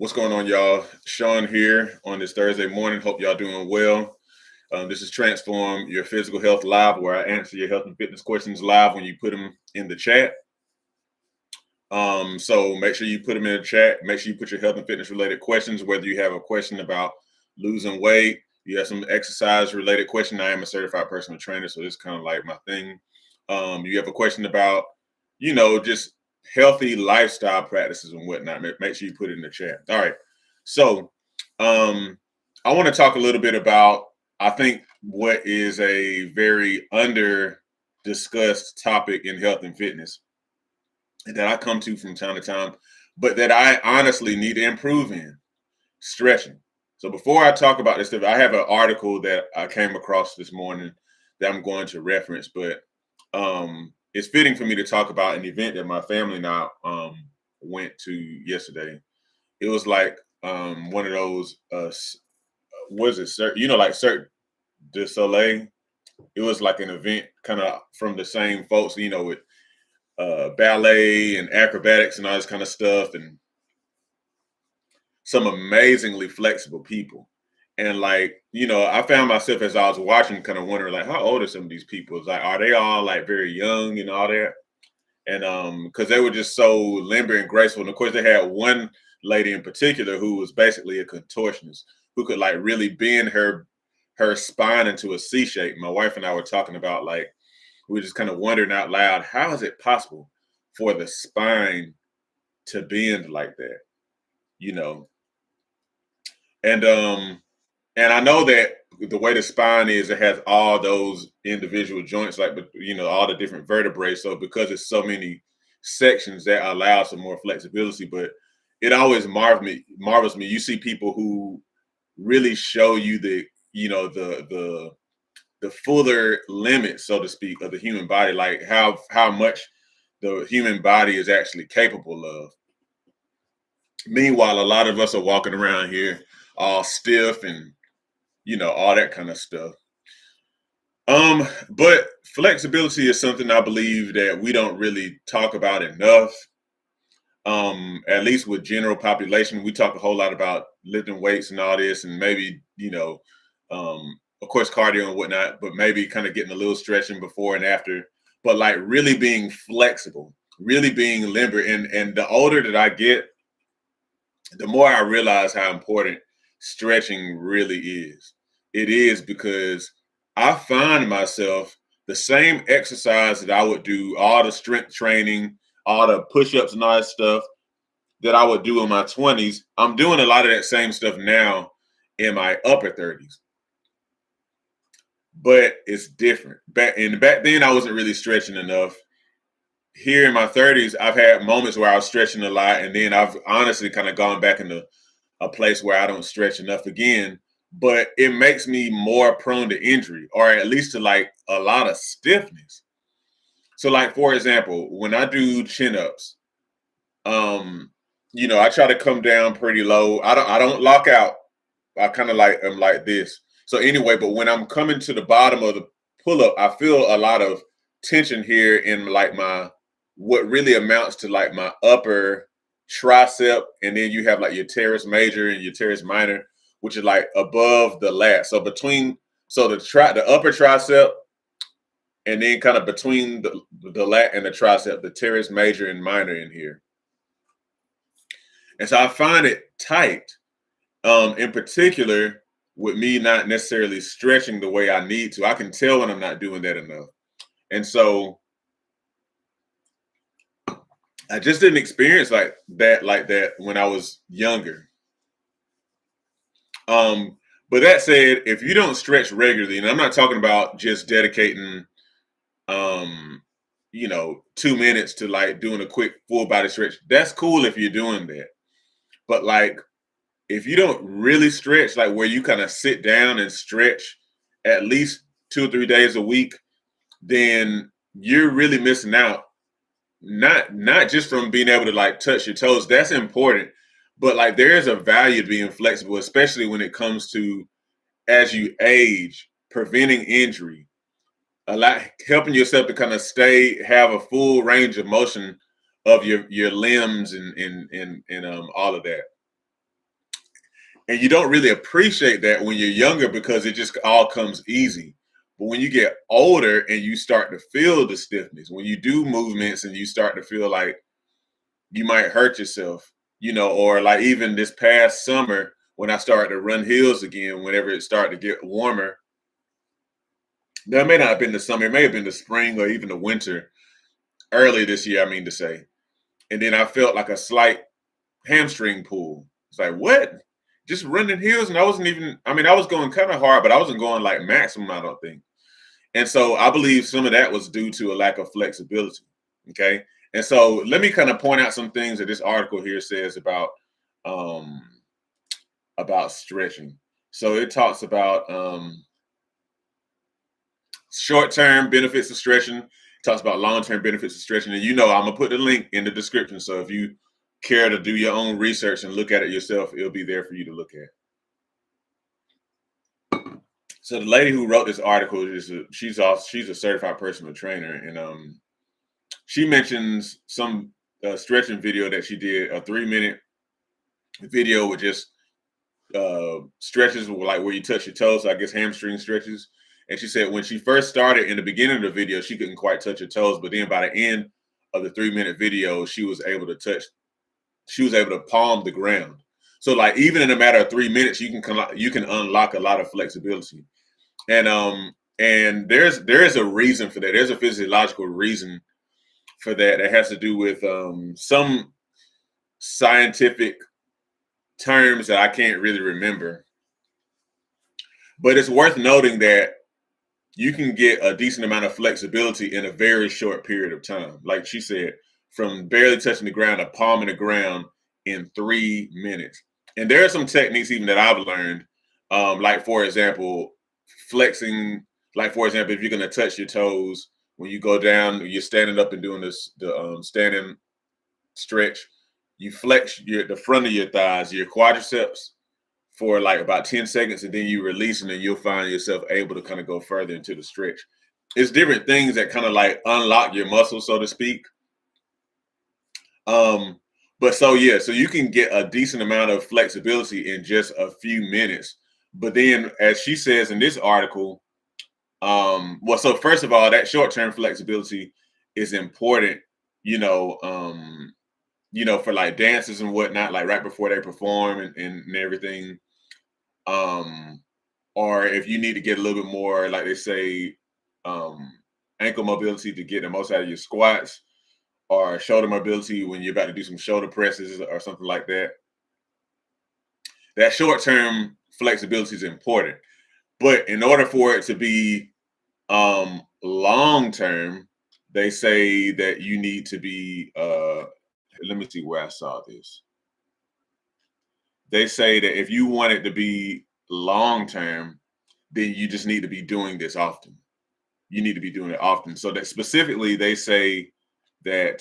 What's going on, y'all? Sean here on this Thursday morning. Hope y'all doing well. This is Transform Your Physical Health Live, where I answer your health and fitness questions live when you put them in the chat. So make sure you put them in the chat. Make sure you put your health and fitness related questions, whether you have a question about losing weight, you have some exercise related question. I am a certified personal trainer, so this is kind of like my thing. You have a question about, just healthy lifestyle practices and whatnot. Make sure you put it in the chat. All right. So I want to talk a little bit about, I think, what is a very under discussed topic in health and fitness that I come from time to time, but that I honestly need to improve in stretching. So before I talk about this stuff, I have an article that I came across this morning that I'm going to reference, but it's fitting for me to talk about an event that my family and I went to yesterday. It was like one of those, what is it, like Cirque du Soleil. It was like an event kind of from the same folks, with ballet and acrobatics and all this kind of stuff, and some amazingly flexible people. And I found myself as I was watching, kind of wondering, like, how old are some of these people? It's like, are they all like very young and all that? And because they were just so limber and graceful. And of course, they had one lady in particular who was basically a contortionist who could like really bend her spine into a C shape. My wife and I were talking about, like, we were just kind of wondering out loud, how is it possible for the spine to bend like that? You know, and I know that the way the spine is, it has all those individual joints, like, but all the different vertebrae. So because it's so many sections, that allows some more flexibility. But it always marvels me. You see people who really show you the fuller limits, so to speak, of the human body, like how much the human body is actually capable of. Meanwhile, a lot of us are walking around here all stiff and all that kind of stuff. But flexibility is something I believe that we don't really talk about enough. At least with general population, we talk a whole lot about lifting weights and all this, and maybe of course, cardio and whatnot, but maybe kind of getting a little stretching before and after. But like really being flexible, really being limber, and the older that I get, the more I realize how important stretching really is. It is because I find myself the same exercise that I would do, all the strength training, all the push-ups and all that stuff that I would do in my 20s. I'm doing a lot of that same stuff now in my upper 30s. But it's different. Back then I wasn't really stretching enough. Here in my 30s, I've had moments where I was stretching a lot, and then I've honestly kind of gone back into a place where I don't stretch enough again. But it makes me more prone to injury, or at least to like a lot of stiffness. So, like, for example, when I do chin-ups, I try to come down pretty low. I don't lock out. I kind of like am like this. So anyway, but when I'm coming to the bottom of the pull-up, I feel a lot of tension here in like my, what really amounts to like my upper tricep, and then you have like your teres major and your teres minor, which is like above the lat. So the upper tricep, and then kind of between the lat and the tricep, the teres major and minor in here. And so I find it tight, in particular with me not necessarily stretching the way I need to. I can tell when I'm not doing that enough. And so I just didn't experience like that when I was younger. But that said, if you don't stretch regularly, and I'm not talking about just dedicating 2 minutes to like doing a quick full body stretch, that's cool if you're doing that. But like, if you don't really stretch, like where you kind of sit down and stretch at least 2 or 3 days a week, then you're really missing out. Not just from being able to like touch your toes, that's important, but like there is a value to being flexible, especially when it comes to, as you age, preventing injury, a lot, helping yourself to kind of have a full range of motion of your limbs and all of that. And you don't really appreciate that when you're younger because it just all comes easy. But when you get older and you start to feel the stiffness, when you do movements and you start to feel like you might hurt yourself, or like even this past summer when I started to run hills again, whenever it started to get warmer, that may not have been the summer, it may have been the spring or even the winter, early this year, I mean to say. And then I felt like a slight hamstring pull. It's like, what? Just running hills, and I wasn't even, I mean, I was going kind of hard, but I wasn't going like maximum, I don't think. And so I believe some of that was due to a lack of flexibility. Okay. And so let me kind of point out some things that this article here says um about stretching. So it talks about short-term benefits of stretching. It talks about long-term benefits of stretching. And I'm gonna put the link in the description. So if you care to do your own research and look at it yourself, it'll be there for you to look at. So the lady who wrote this article she's a certified personal trainer, and she mentions some stretching video that she did, a 3-minute video with just stretches like where you touch your toes, so I guess hamstring stretches. And she said when she first started in the beginning of the video, she couldn't quite touch her toes, but then by the end of the 3-minute video, she was able to palm the ground. So like even in a matter of 3 minutes, you can unlock a lot of flexibility. And there is a reason for that. There's a physiological reason for that. That has to do with some scientific terms that I can't really remember. But it's worth noting that you can get a decent amount of flexibility in a very short period of time. Like she said, from barely touching the ground to palming the ground in 3 minutes. And there are some techniques even that I've learned, like for example, flexing. Like for example, if you're going to touch your toes when you go down, you're standing up and doing the standing stretch. You flex the front of your thighs, your quadriceps, for like about 10 seconds, and then you release, and then you'll find yourself able to kind of go further into the stretch. It's different things that kind of like unlock your muscles, so to speak. But so yeah, so you can get a decent amount of flexibility in just a few minutes. But then, as she says in this article, well, so first of all, that short-term flexibility is important, for like dancers and whatnot, like right before they perform and everything. Or if you need to get a little bit more, like they say, ankle mobility to get the most out of your squats, or shoulder mobility when you're about to do some shoulder presses or something like that. That short-term flexibility is important. But in order for it to be long-term, they say that you need to be, let me see where I saw this. They say that if you want it to be long-term, then you just need to be doing this often. You need to be doing it often. So that specifically, they say that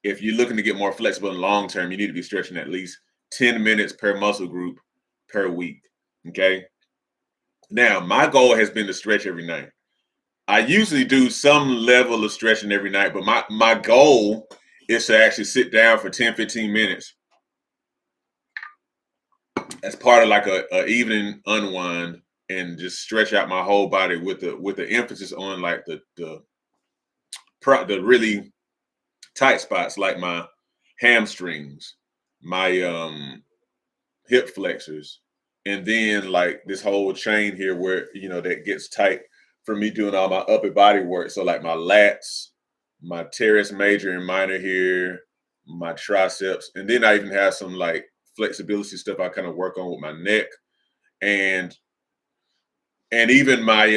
if you're looking to get more flexible in long term, you need to be stretching at least 10 minutes per muscle group per week. Okay. Now, my goal has been to stretch every night. I usually do some level of stretching every night, but my goal is to actually sit down for 10, 15 minutes as part of like a evening unwind and just stretch out my whole body with the emphasis on like the really tight spots, like my hamstrings, my hip flexors, and then like this whole chain here where that gets tight for me doing all my upper body work. So like my lats, my teres major and minor here, my triceps, and then I even have some like flexibility stuff I kind of work on with my neck, and even my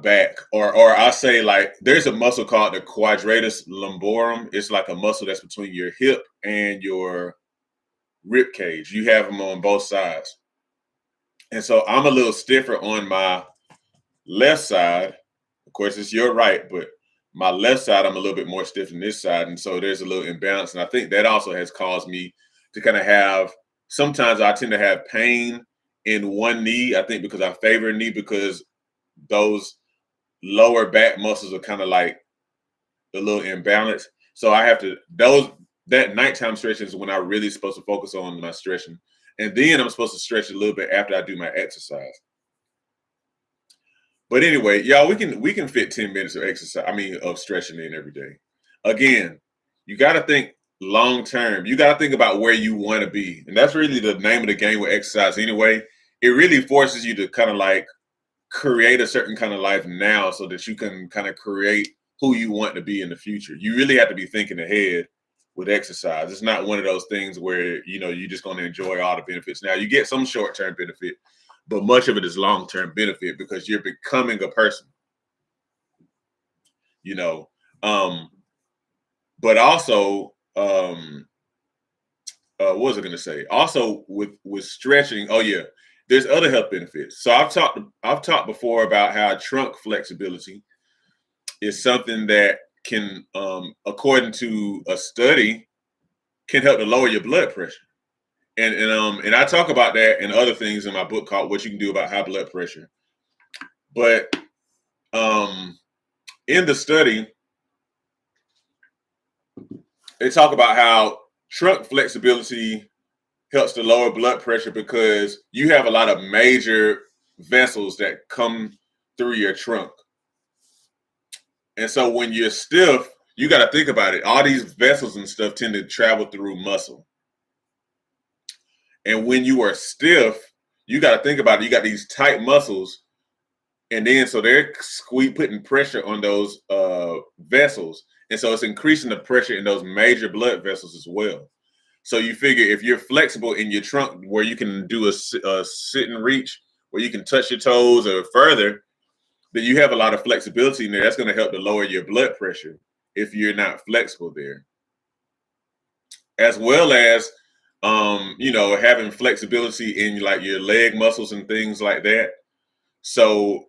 back, or I say like there's a muscle called the quadratus lumborum. It's like a muscle that's between your hip and your rib cage. You have them on both sides. And so I'm a little stiffer on my left side. Of course, it's your right, but my left side, I'm a little bit more stiff than this side. And so there's a little imbalance. And I think that also has caused me to kind of have, sometimes I tend to have pain in one knee. I think because I favor a knee, because those lower back muscles are kind of like a little imbalanced. So I have to, that nighttime stretching is when I really supposed to focus on my stretching. And then I'm supposed to stretch a little bit after I do my exercise. But anyway, y'all, we can fit 10 minutes of exercise, I mean of stretching in every day. Again, you gotta think long term. You gotta think about where you want to be. And that's really the name of the game with exercise anyway. It really forces you to kind of like create a certain kind of life now so that you can kind of create who you want to be in the future. You really have to be thinking ahead with exercise. It's not one of those things where you're just going to enjoy all the benefits. Now you get some short-term benefit, but much of it is long-term benefit because you're becoming a person, you know. But also, what was I going to say? Also, with stretching, oh yeah, there's other health benefits. So I've talked before about how trunk flexibility is something that can, according to a study, can help to lower your blood pressure. And I talk about that and other things in my book called "What You Can Do About High Blood Pressure." But in the study, they talk about how trunk flexibility helps to lower blood pressure because you have a lot of major vessels that come through your trunk. And so when you're stiff, you got to think about it. All these vessels and stuff tend to travel through muscle. And when you are stiff, you got to think about it. You got these tight muscles. And then so they're putting pressure on those vessels. And so it's increasing the pressure in those major blood vessels as well. So you figure if you're flexible in your trunk where you can do a sit and reach, where you can touch your toes or further, then you have a lot of flexibility in there. That's going to help to lower your blood pressure if you're not flexible there. As well as, having flexibility in like your leg muscles and things like that. So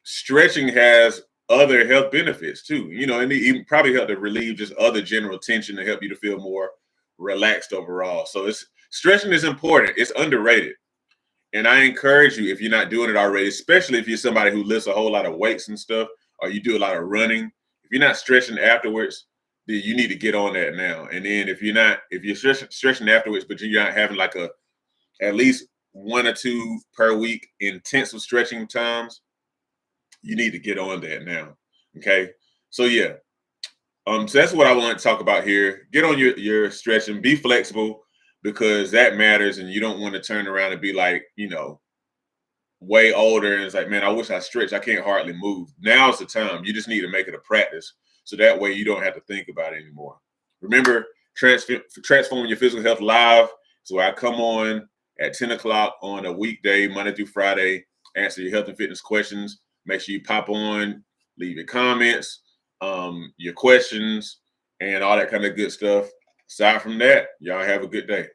stretching has other health benefits too, and it even probably help to relieve just other general tension to help you to feel more relaxed overall. So stretching is important. It's underrated. And I encourage you, if you're not doing it already, especially if you're somebody who lifts a whole lot of weights and stuff, or you do a lot of running, if you're not stretching afterwards, then you need to get on that now. And then if you're stretching afterwards, but you're not having like at least 1 or 2 per week intensive stretching times, you need to get on that now. Okay. So yeah. So that's what I want to talk about here. Get on your stretching, be flexible because that matters. And you don't want to turn around and be like, way older. And it's like, man, I wish I stretched. I can't hardly move. Now's the time. You just need to make it a practice. So that way you don't have to think about it anymore. Remember, Transforming Your Physical Health Live. So I come on at 10 o'clock on a weekday, Monday through Friday, answer your health and fitness questions. Make sure you pop on, leave your comments, your questions, and all that kind of good stuff. Aside from that, y'all have a good day.